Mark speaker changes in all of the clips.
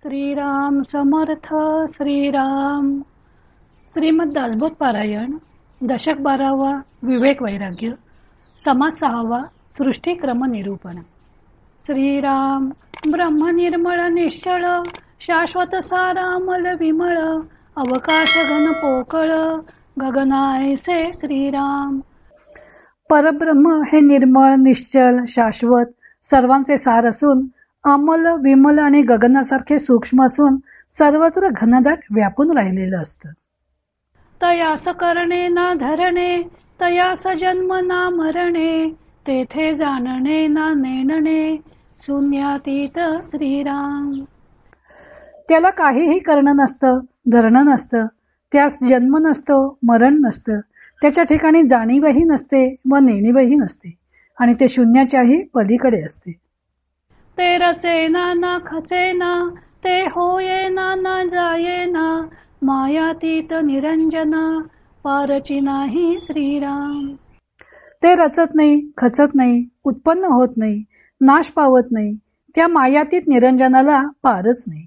Speaker 1: श्रीराम समर्थ श्रीराम. श्रीमद दासबोध पारायण दशक 12वा. विवेक वैराग्य. समास 6वा. सृष्टीक्रम निरूपण. श्रीराम ब्रह्म निर्मळ निश्चळ शाश्वत सारामल विमळ अवकाश घन पोकळ गगनायसे श्रीराम. परब्रह्म हे निर्मळ निश्चल शाश्वत सर्वांचे सार असून अमल विमल आणि गगनासारखे सूक्ष्म असून सर्वत्र घनदाट व्यापून राहिलेलं असतं. तयास करणे ना धरणे तयास जन्म ना मरणे तेथे जाणणे ना नेणणे शून्यातीत श्रीराम. त्याला काहीही करणं नसतं, धरणं नसतं, त्यास जन्म नसतो, मरण नसतं, त्याच्या ठिकाणी जाणीवही नसते व नेणीवही नसते आणि ते शून्याच्याही पलीकडे असते. ते रचेना ना खचेना ते होयेना ना जायेना मायातीत निरंजना पारची नाही श्रीराम. ते रचत नाही, खचत नाही, उत्पन्न होत नाही, नाश पावत नाही, त्या मायातीत निरंजनाला पारच नाही.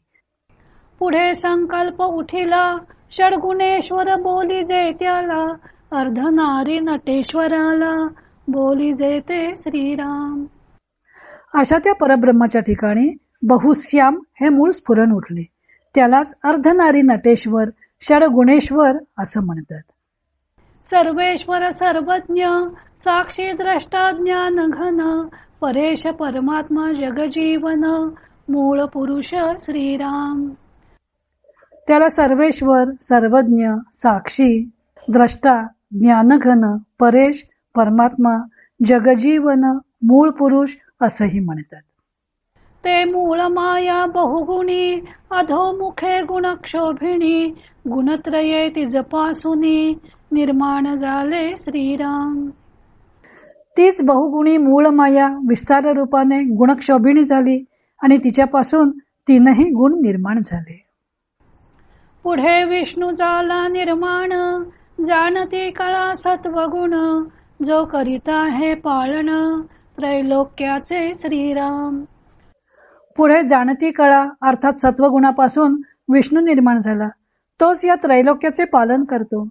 Speaker 1: पुढे संकल्प उठिला षडगुणेश्वर बोली जे त्याला अर्धनारी नटेश्वराला बोली जे ते श्रीराम. अशा त्या परब्रह्माच्या ठिकाणी बहुश्याम हे मूळ स्फुरण उठले. त्यालाच अर्धनारी नटेश्वर षडगुणेश्वर असं म्हणतात. सर्वेश्वर सर्वज्ञ साक्षी द्रष्टा ज्ञान घन परेश परमात्मा जगजीवन मूळ पुरुष श्रीराम. त्याला सर्वेश्वर सर्वज्ञ साक्षी द्रष्टा ज्ञानघन परेश परमात्मा जगजीवन मूळ पुरुष असंही म्हणतात. ते मूळ माया बहुगुणी अधोमुखे गुणक्षोभिणी गुणत्रये तिजपासुनी निर्माण झाले श्रीराम. तीच बहुगुणी मूळ माया विस्तार रूपाने गुणक्षोभिणी झाली आणि तिच्यापासून तीनही गुण निर्माण झाले. पुढे विष्णू झाला निर्माण जाणती कळा सत्वगुण जो करिता हे पाळण त्रैलोक्याचे श्रीराम. पुढे जाणती कळा अर्थात सत्वगुणापासून विष्णू निर्माण झाला. तोच या त्रैलोक्याचे पालन करतो.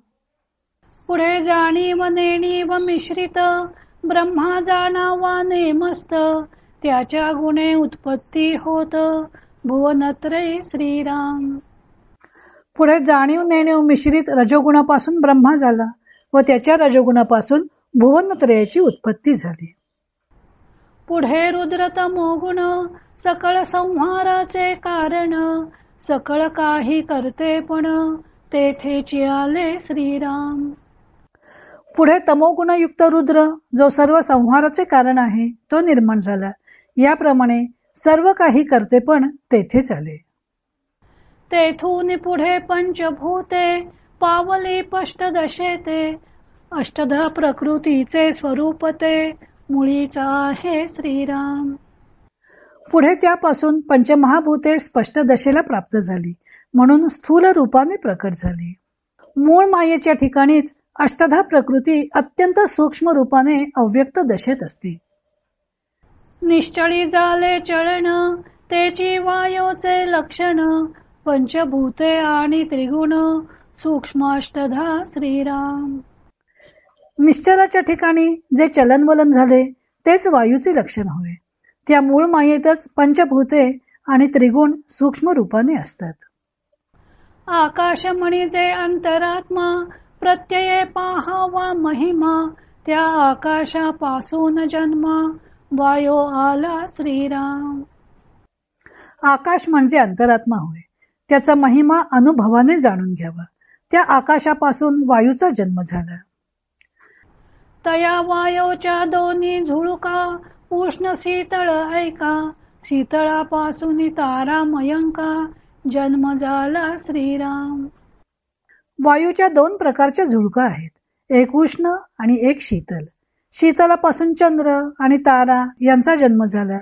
Speaker 1: पुढे जाणीव नेणीव मिश्रित ब्रह्मा जाणावा नेमस्त त्याच्या गुणे उत्पत्ती होत भुवनत्रय श्रीराम. पुढे जाणीव नेणीव मिश्रित रजोगुणापासून ब्रह्मा झाला व त्याच्या रजोगुणापासून भुवनत्रयाची उत्पत्ती झाली. पुढे रुद्र तमोगुण सकळ संहाराचे कारण सकळ काही करते पण तेथेची आले श्रीराम. पुढे तमोगुणयुक्त रुद्र जो सर्व संहाराचे कारण आहे तो निर्माण झाला. याप्रमाणे सर्व काही करते पण तेथेच आले. तेथून पुढे पंचभूते पावली पष्टदशेते अष्टधा प्रकृतीचे स्वरूप ते मुळीचा आहे श्रीराम. पुढे त्यापासून पंचमहाभूते स्पष्ट दशेला प्राप्त झाली म्हणून स्थूल रूपाने प्रकट झाली. मूळ मायेच्या ठिकाणीच अष्टधा प्रकृती अत्यंत सूक्ष्म रूपाने अव्यक्त दशेत असते. निश्चळी झाले चळण तेची वायोचे लक्षण पंचभूते आणि त्रिगुण सूक्ष्म अष्टधा श्रीराम. निश्चलाच्या ठिकाणी जे चलनवलन झाले तेच वायूचे लक्षण होय. त्या मूळ मायेतच पंचभूते आणि त्रिगुण सूक्ष्म रूपाने असतात. आकाश म्हणजे अंतरात्मा प्रत्यये पाहावा महिमा त्या आकाशापासून जन्म वायो आला श्रीराम. आकाश म्हणजे अंतरात्मा होय. त्याचा महिमा अनुभवाने जाणून घ्यावा. त्या आकाशापासून वायूचा जन्म झाला. तया वायोच्या दोन्ही झुळका उष्ण शीतळ ऐका शीतळापासून तारा मयंका जन्म झाला श्रीराम. वायूच्या दोन प्रकारच्या झुळका आहेत. एक उष्ण आणि एक शीतल. शीतलापासून चंद्र आणि तारा यांचा जन्म झाला.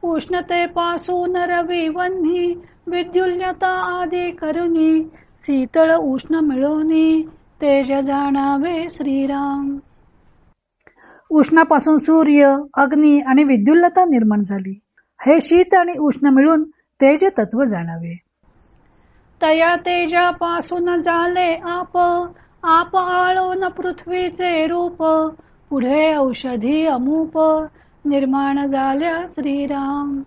Speaker 1: उष्णतेपासून रवी वन्ही विद्युल्यता आदी करुणी शीतळ उष्ण मिळवणी तेज जाणावे श्रीराम. उष्णापासून सूर्य अग्नी आणि विद्युल्लता निर्माण झाली. हे शीत आणि उष्ण मिळून
Speaker 2: तेज तत्व जाणावे.
Speaker 1: तया तेजापासून झाले आप, आप आळोन पृथ्वीचे रूप, पुढे औषधी अमूप, निर्माण झाल्या श्रीराम.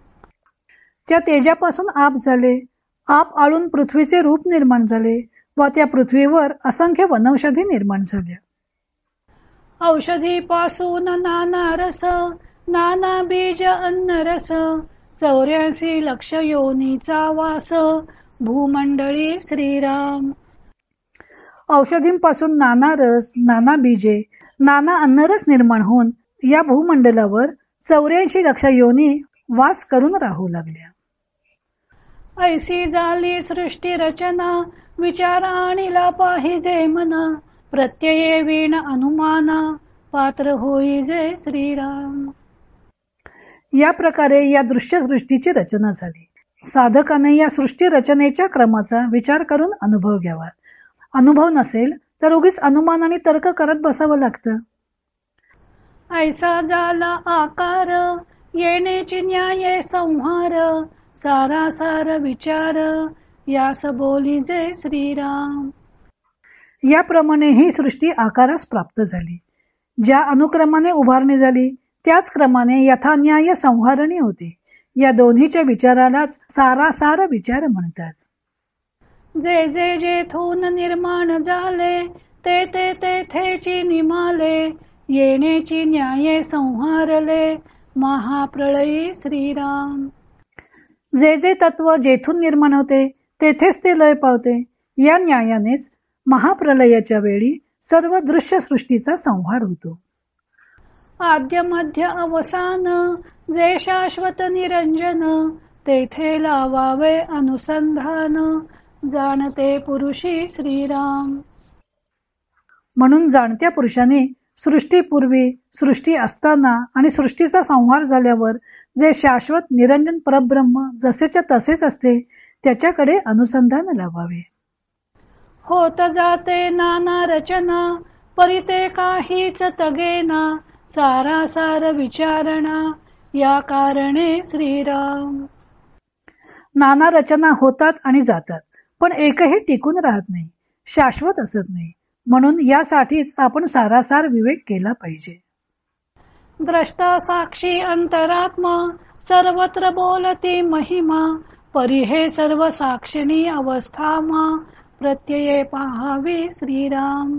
Speaker 2: त्या तेजापासून आप झाले, आप आळून पृथ्वीचे रूप निर्माण झाले व त्या पृथ्वीवर असंख्य वनौषधी निर्माण झाल्या.
Speaker 1: औषधी पासून नाना रस, नाना बीज अन्न रस, 84 लक्ष योनीचा वास, भूमंडळी श्रीराम.
Speaker 2: औषधींपासून नाना रस, नाना बीजे, नाना अन्नरस निर्माण होऊन या भूमंडलावर 84 लक्ष योनी वास करून राहू लागल्या.
Speaker 1: ऐसी झाली सृष्टी रचना, विचार आणिला पाहिजे मना, प्रत्यये विण अनुमाना, पात्र होई जे श्रीराम.
Speaker 2: या प्रकारे या दृश्य सृष्टीची रचना झाली. साधकाने या सृष्टी रचनेच्या क्रमाचा विचार करून अनुभव घ्यावा. अनुभव नसेल तर उगीच अनुमान आणि तर्क करत बसावं लागतं.
Speaker 1: ऐसा झाला आकार, येण्याची न्याय संहार, सारासार विचार, यास बोली जे श्रीराम.
Speaker 2: याप्रमाणे ही सृष्टी आकारास प्राप्त झाली. ज्या अनुक्रमाने उभारणी झाली त्याच क्रमाने यथान्याय संहारणी होते. या दोन्हीच्या विचारालाच सारासार विचार म्हणतात.
Speaker 1: जे जे जेथून निर्माण झाले, ते ते तेथेची निमाले, येण्याची न्याय संहारले, महाप्रळयी श्रीराम.
Speaker 2: जे जे तत्व जेथून निर्माण होते तेथेच ते लय पावते. या न्यायानेच महाप्रलयाच्या वेळी सर्व दृश्य सृष्टीचा संहार होतो.
Speaker 1: आद्य मध्य अवसान, जे शाश्वत निरंजन, तेथे लावावे अनुसंधान, जाणते पुरुषी श्रीराम.
Speaker 2: म्हणून जाणत्या पुरुषाने सृष्टीपूर्वी, सृष्टी असताना आणि सृष्टीचा संहार झाल्यावर जे शाश्वत निरंजन परब्रह्म जसेच्या तसेच असते त्याच्याकडे अनुसंधान लावावे.
Speaker 1: होत जाते नाना रचना, परिते काहीच तगेना, सारासार विचारणा, या कारणे श्रीराम.
Speaker 2: नाना रचना होतात आणि जातात पण एकही टिकून राहत नाही, शाश्वत असत नाही. म्हणून यासाठीच आपण सारासार विवेक केला पाहिजे.
Speaker 1: द्रष्टा साक्षी अंतरात्मा, सर्वत्र बोलती महिमा, परी हे सर्व साक्षिणी अवस्थामा, प्रत्यये पाहावे श्रीराम.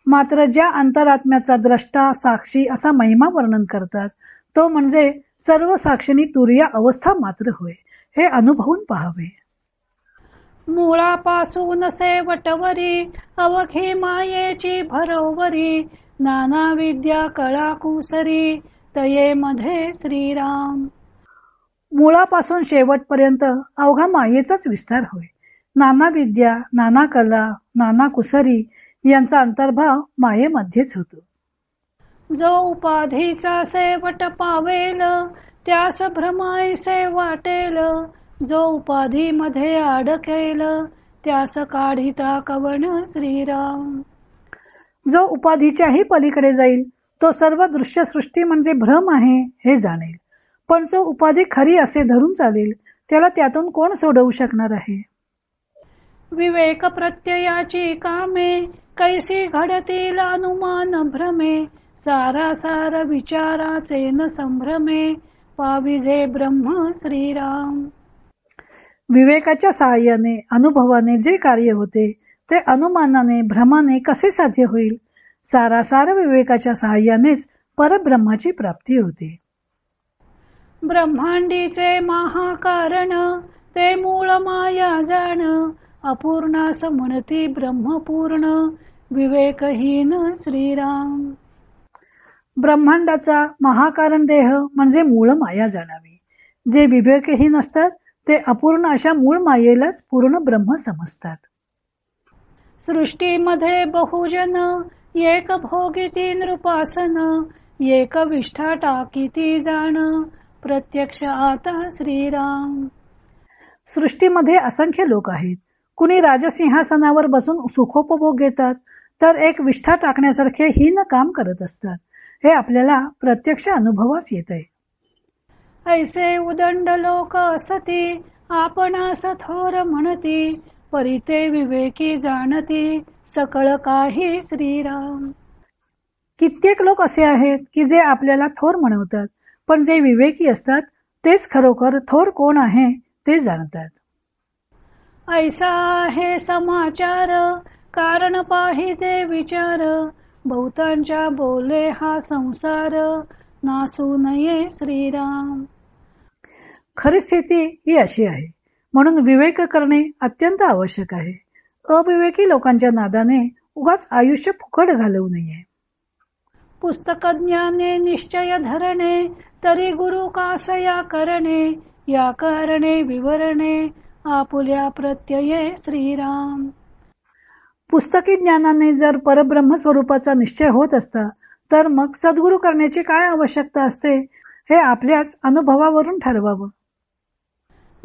Speaker 2: मात्र ज्या अंतरात्म्याचा द्रष्टा साक्षी असा महिमा वर्णन करतात तो म्हणजे सर्व साक्षिणी तुर्या अवस्था मात्र होय, हे अनुभवून पाहावे.
Speaker 1: मुळापासून शेवटवरी, अवघी मायेची भरोवरी, नाना विद्या कळा कुसरी, तये मध्ये श्रीराम.
Speaker 2: मुळापासून शेवटपर्यंत अवघा मायेचाच विस्तार होय. नाना विद्या, नाना कला, नाना कुसरी यांचा अंतर्भाव मायेमध्येच होतो.
Speaker 1: जो उपाधीचा शेवट पावेल, त्यास भ्रमायसे वाटेल, जो उपाधी मध्ये अडकेल, त्यास काढिता कवण श्रीराम.
Speaker 2: जो उपाधीच्याही पलीकडे जाईल तो सर्व दृश्य सृष्टी म्हणजे भ्रम आहे हे जाणेल. पण जो उपाधी खरी असे धरून चालेल त्याला त्यातून कोण सोडवू शकणार आहे.
Speaker 1: विवेक प्रत्ययाची कामे, कैसी घडतील अनुमान भ्रमे, सारासार विचाराचे न संभ्रमे, पाविजे ब्रह्म श्रीराम.
Speaker 2: विवेकाच्या सहाय्याने अनुभवाने जे कार्य होते ते अनुमानाने भ्रमाने कसे साध्य होईल. सारासार विवेकाच्या सहाय्यानेच परब्रह्माची प्राप्ती होते.
Speaker 1: ब्रह्मांडीचे महाकारण, ते मूळ माया जाण, अपूर्णास म्हणती ब्रह्मपूर्ण, विवेकहीन श्रीराम.
Speaker 2: ब्रह्मांडाचा महाकारण देह म्हणजे मूळ माया जाणावी. जे विवेकहीन असतात ते अपूर्ण अशा मूळ मायेलाच पूर्ण ब्रह्म समजतात.
Speaker 1: सृष्टीमध्ये बहुजन, एक भोगिती नृपासन, एक विष्ठा टाकीती जाण, प्रत्यक्ष आता श्रीराम.
Speaker 2: सृष्टीमध्ये असंख्य लोक आहेत. कुणी राजसिंहासनावर बसून सुखोपभोग घेतात तर एक विष्ठा टाकण्यासारखे हीन काम करत असतात. हे आपल्याला प्रत्यक्ष अनुभवास येत आहे.
Speaker 1: ऐसे उदंड लोक असती आपणास थोर म्हणती परिते विवेकी जाणती सकळ काही श्रीराम.
Speaker 2: कित्येक लोक असे आहेत की जे आपल्याला थोर म्हणवतात, पण जे विवेकी असतात तेच खरोखर थोर कोण आहे ते जाणतात.
Speaker 1: ऐसा आहे समाचार कारण पाहिजे विचार बहुतांच्या बोले हा संसार नासू नये श्रीराम.
Speaker 2: खरी स्थिती ही अशी आहे, म्हणून विवेक करणे अत्यंत आवश्यक आहे. अविवेकी लोकांच्या नादाने उगाच आयुष्य फुकट घालवू नये.
Speaker 1: पुस्तक ज्ञाने निश्चय धरणे तरी गुरु कासया करणे या करणे विवरणे आपुल्या प्रत्यये श्रीराम.
Speaker 2: पुस्तकी ज्ञानाने जर परब्रह्म स्वरूपाचा निश्चय होत असता तर मग सद्गुरू करण्याची काय आवश्यकता असते हे आपल्याच अनुभवावरून ठरवावं.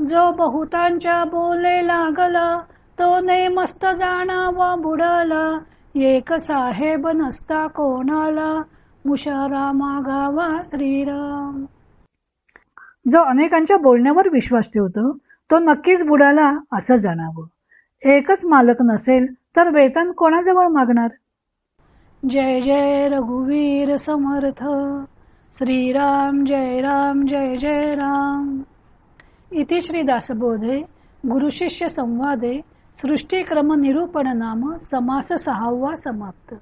Speaker 1: जो बहुतांच्या बोले लागला तो नेमस्त जाणावा बुडाला एक साहेब नसता कोणाला मुशारा मागावा श्रीराम.
Speaker 2: जो अनेकांच्या बोलण्यावर विश्वास ठेवतो तो नक्कीच बुडाला असं जाणावं. एकच मालक नसेल तर वेतन कोणाजवळ मागणार.
Speaker 1: जय जय रघुवीर समर्थ. श्रीराम जय राम जय जय राम. इति श्री दासबोधे गुरुशिष्य संवादे सृष्टिक्रम निरूपण नाम समास 6वा समाप्त.